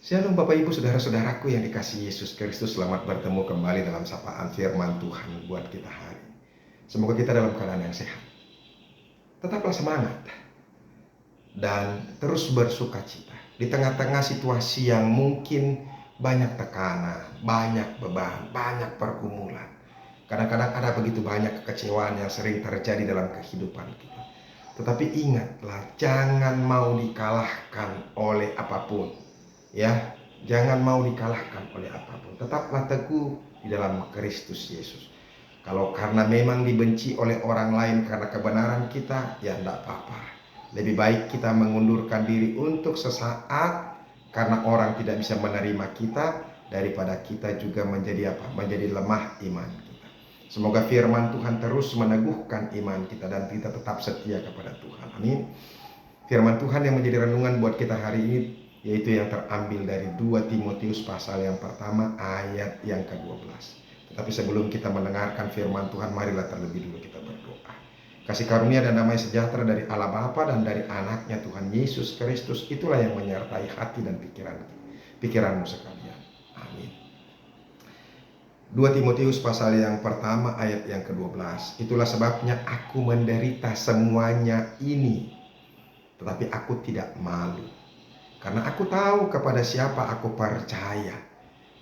Shalom Bapak Ibu Saudara-saudaraku yang dikasihi Yesus Kristus. Selamat bertemu kembali dalam sapaan firman Tuhan buat kita hari. Semoga kita dalam keadaan yang sehat. Tetaplah semangat dan terus bersuka cita di tengah-tengah situasi yang mungkin banyak tekanan, banyak beban, banyak pergumulan. Kadang-kadang ada begitu banyak kekecewaan yang sering terjadi dalam kehidupan kita. Tetapi ingatlah, jangan mau dikalahkan oleh apapun. Ya, jangan mau dikalahkan oleh apapun. Tetaplah teguh di dalam Kristus Yesus. Kalau karena memang dibenci oleh orang lain karena kebenaran kita, ya tidak apa-apa. Lebih baik kita mengundurkan diri untuk sesaat karena orang tidak bisa menerima kita, daripada kita juga menjadi apa? Menjadi lemah iman kita. Semoga firman Tuhan terus meneguhkan iman kita dan kita tetap setia kepada Tuhan. Amin. Firman Tuhan yang menjadi renungan buat kita hari ini yaitu yang terambil dari 2 Timotius pasal yang pertama ayat yang ke-12. Tetapi sebelum kita mendengarkan firman Tuhan, marilah terlebih dulu kita berdoa. Kasih karunia dan damai sejahtera dari Allah Bapa dan dari anaknya Tuhan Yesus Kristus, itulah yang menyertai hati dan pikiranmu sekalian. Amin. 2 Timotius pasal yang pertama ayat yang ke-12. Itulah sebabnya aku menderita semuanya ini, tetapi aku tidak malu. Karena aku tahu kepada siapa aku percaya,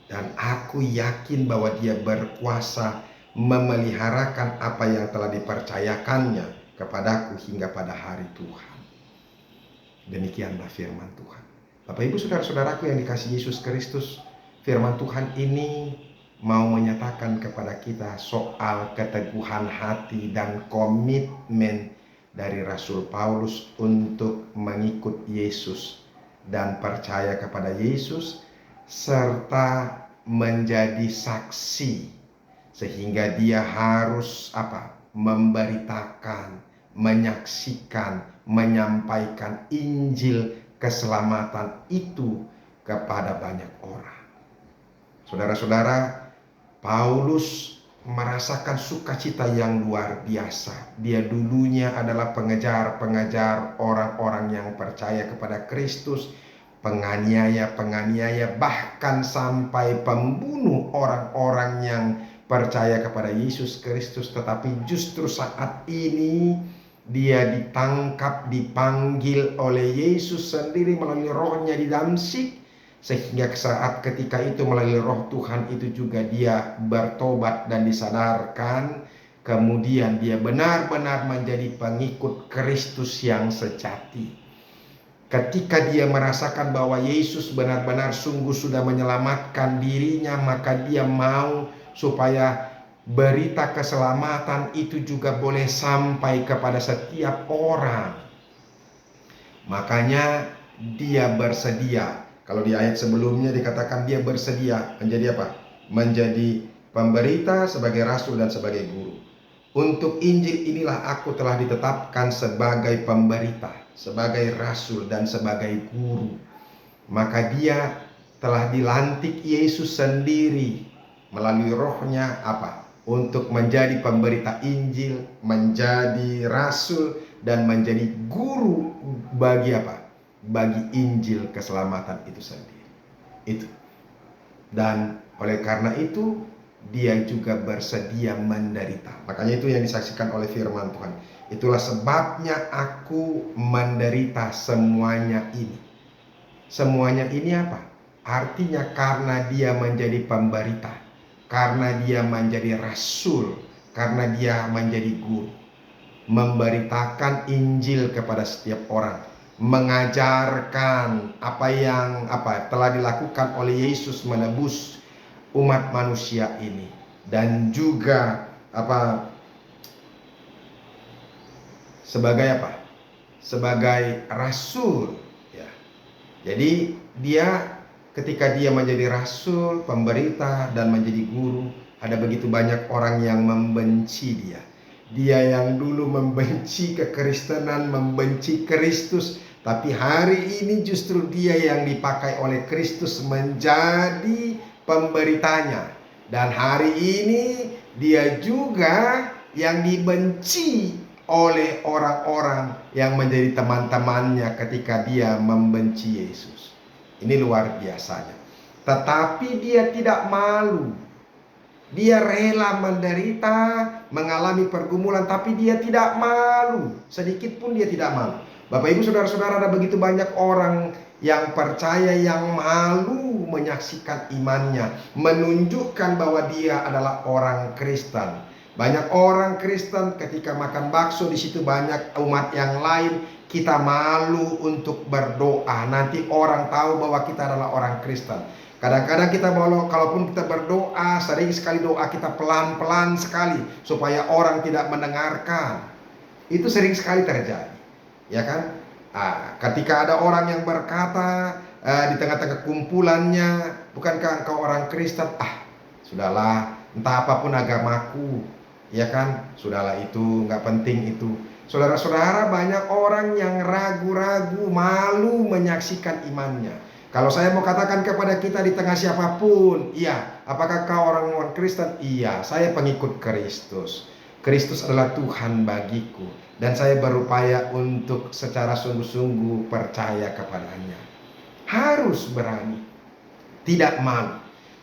dan aku yakin bahwa Dia berkuasa memeliharakan apa yang telah dipercayakannya kepadaku hingga pada hari Tuhan. Demikianlah firman Tuhan. Bapak Ibu Saudara-saudaraku yang dikasihi Yesus Kristus, firman Tuhan ini mau menyatakan kepada kita soal keteguhan hati dan komitmen dari Rasul Paulus untuk mengikut Yesus dan percaya kepada Yesus, serta menjadi saksi, sehingga dia harus memberitakan, menyaksikan, menyampaikan Injil keselamatan itu kepada banyak orang. Saudara-saudara, Paulus merasakan sukacita yang luar biasa. Dia dulunya adalah pengejar orang-orang yang percaya kepada Kristus, penganiaya, bahkan sampai pembunuh orang-orang yang percaya kepada Yesus Kristus. Tetapi justru saat ini dia ditangkap, dipanggil oleh Yesus sendiri melalui rohnya di Damsyik, sehingga saat ketika itu melalui roh Tuhan itu juga dia bertobat dan disadarkan. Kemudian dia benar-benar menjadi pengikut Kristus yang sejati. Ketika dia merasakan bahwa Yesus benar-benar sungguh sudah menyelamatkan dirinya, maka dia mau supaya berita keselamatan itu juga boleh sampai kepada setiap orang. Makanya dia bersedia. Kalau di ayat sebelumnya dikatakan dia bersedia menjadi apa? Menjadi pemberita, sebagai rasul dan sebagai guru. Untuk Injil inilah aku telah ditetapkan sebagai pemberita, sebagai rasul dan sebagai guru. Maka dia telah dilantik Yesus sendiri melalui rohnya untuk menjadi pemberita Injil, menjadi rasul dan menjadi guru bagi bagi Injil keselamatan itu sendiri. Itu. Dan oleh karena itu dia juga bersedia menderita. Makanya itu yang disaksikan oleh firman Tuhan. Itulah sebabnya aku menderita semuanya ini. Semuanya ini apa? Artinya karena dia menjadi pemberita, karena dia menjadi rasul, karena dia menjadi guru, memberitakan Injil kepada setiap orang, mengajarkan apa yang telah dilakukan oleh Yesus menebus umat manusia ini, dan juga sebagai rasul ya. Jadi dia ketika dia menjadi rasul, pemberita dan menjadi guru, ada begitu banyak orang yang membenci dia. Dia yang dulu membenci kekristenan, membenci Kristus, tapi hari ini justru dia yang dipakai oleh Kristus menjadi pemberitanya. Dan hari ini dia juga yang dibenci oleh orang-orang yang menjadi teman-temannya ketika dia membenci Yesus. Ini luar biasanya. Tetapi dia tidak malu. Dia rela menderita, mengalami pergumulan, tapi dia tidak malu. Sedikit pun dia tidak malu. Bapak Ibu Saudara-saudara, ada begitu banyak orang yang percaya yang malu menyaksikan imannya, menunjukkan bahwa dia adalah orang Kristen. Banyak orang Kristen ketika makan bakso, di situ banyak umat yang lain, kita malu untuk berdoa. Nanti orang tahu bahwa kita adalah orang Kristen. Kadang-kadang kita kalaupun kita berdoa, sering sekali doa kita pelan-pelan sekali supaya orang tidak mendengarkan. Itu sering sekali terjadi, ya kan? Ketika ada orang yang berkata di tengah-tengah kumpulannya, bukankah engkau orang Kristen? Sudahlah, entah apapun agamaku, ya kan? Sudahlah, itu nggak penting itu. Saudara-saudara, banyak orang yang ragu-ragu, malu menyaksikan imannya. Kalau saya mau katakan kepada kita di tengah siapapun, iya, apakah kau orang Kristen? Iya, saya pengikut Kristus. Kristus adalah Tuhan bagiku, dan saya berupaya untuk secara sungguh-sungguh percaya kepadanya. Harus berani, tidak malu.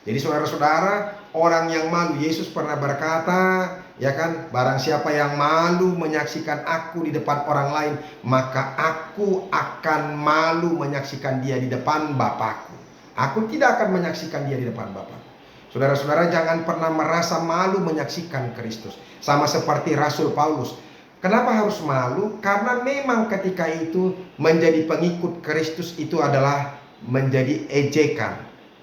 Jadi saudara-saudara, orang yang malu, Yesus pernah berkata, ya kan, barang siapa yang malu menyaksikan aku di depan orang lain, maka aku akan malu menyaksikan dia di depan Bapakku. Aku tidak akan menyaksikan dia di depan Bapakku. Saudara-saudara, jangan pernah merasa malu menyaksikan Kristus. Sama seperti Rasul Paulus. Kenapa harus malu? Karena memang ketika itu menjadi pengikut Kristus itu adalah menjadi ejekan,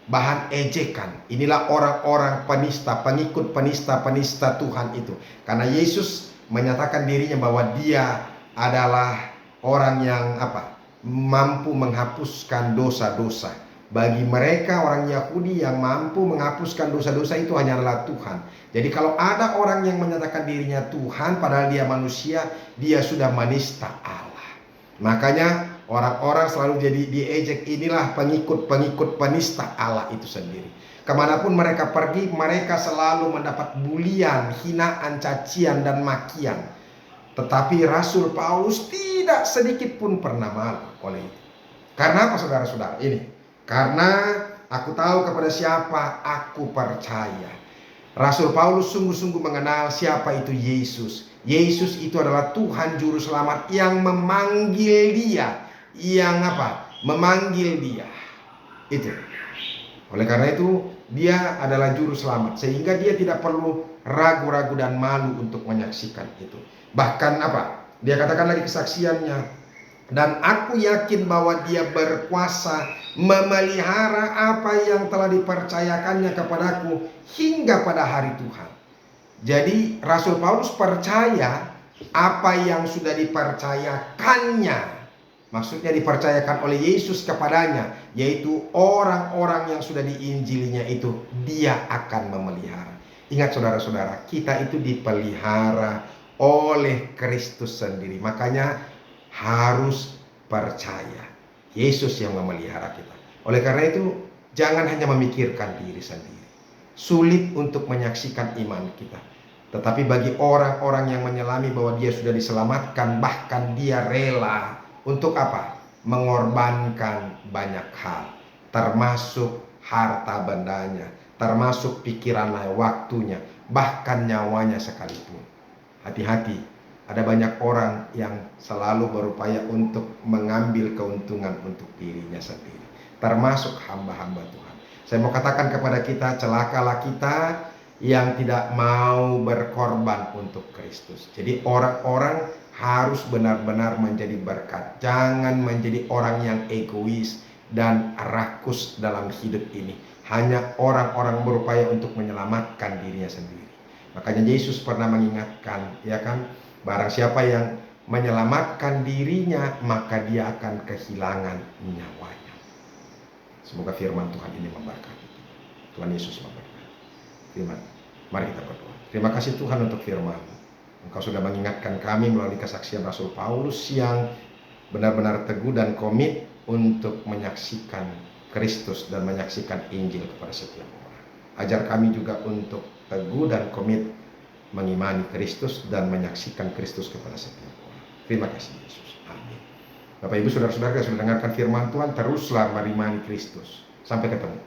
bahan ejekan. Inilah orang-orang penista, pengikut penista Tuhan itu. Karena Yesus menyatakan dirinya bahwa dia adalah orang yang mampu menghapuskan dosa-dosa. Bagi mereka orang Yahudi yang mampu menghapuskan dosa-dosa itu hanyalah Tuhan. Jadi kalau ada orang yang menyatakan dirinya Tuhan padahal dia manusia, dia sudah menista Allah. Makanya orang-orang selalu jadi diejek, inilah pengikut penista Allah itu sendiri. Kemanapun mereka pergi, mereka selalu mendapat bulian, hinaan, cacian, dan makian. Tetapi Rasul Paulus tidak sedikit pun pernah malu oleh itu. Karena apa saudara-saudara? Ini, karena aku tahu kepada siapa aku percaya. Rasul Paulus sungguh-sungguh mengenal siapa itu Yesus. Yesus itu adalah Tuhan Juru Selamat yang memanggil dia. Memanggil dia. Itu. Oleh karena itu, dia adalah Juru Selamat. Sehingga dia tidak perlu ragu-ragu dan malu untuk menyaksikan itu. Bahkan dia katakan lagi kesaksiannya. Dan aku yakin bahwa dia berkuasa memelihara apa yang telah dipercayakannya kepadaku hingga pada hari Tuhan. Jadi Rasul Paulus percaya apa yang sudah dipercayakannya, maksudnya dipercayakan oleh Yesus kepadanya, yaitu orang-orang yang sudah diinjilinya itu dia akan memelihara. Ingat saudara-saudara, kita itu dipelihara oleh Kristus sendiri. Makanya harus percaya Yesus yang memelihara kita. Oleh karena itu, jangan hanya memikirkan diri sendiri. Sulit untuk menyaksikan iman kita. Tetapi bagi orang-orang yang menyelami bahwa dia sudah diselamatkan, bahkan dia rela untuk mengorbankan banyak hal, termasuk harta bendanya, termasuk pikirannya, waktunya, bahkan nyawanya sekalipun. Hati-hati. Ada banyak orang yang selalu berupaya untuk mengambil keuntungan untuk dirinya sendiri, termasuk hamba-hamba Tuhan. Saya mau katakan kepada kita, celakalah kita yang tidak mau berkorban untuk Kristus. Jadi orang-orang harus benar-benar menjadi berkat. Jangan menjadi orang yang egois dan rakus dalam hidup ini. Hanya orang-orang berupaya untuk menyelamatkan dirinya sendiri. Makanya Yesus pernah mengingatkan, ya kan? Barang siapa yang menyelamatkan dirinya, maka dia akan kehilangan nyawanya. Semoga firman Tuhan ini memberkati. Tuhan Yesus memberkati. Mari kita berdoa. Terima kasih Tuhan untuk firman. Engkau sudah mengingatkan kami melalui kesaksian Rasul Paulus yang benar-benar teguh dan komit untuk menyaksikan Kristus dan menyaksikan Injil kepada setiap orang. Ajar kami juga untuk teguh dan komit mengimani Kristus dan menyaksikan Kristus kepada setiap orang. Terima kasih Yesus. Amin. Bapak Ibu Saudara-saudara yang sudah dengarkan firman Tuhan, teruslah merimani Kristus. Sampai ketemu.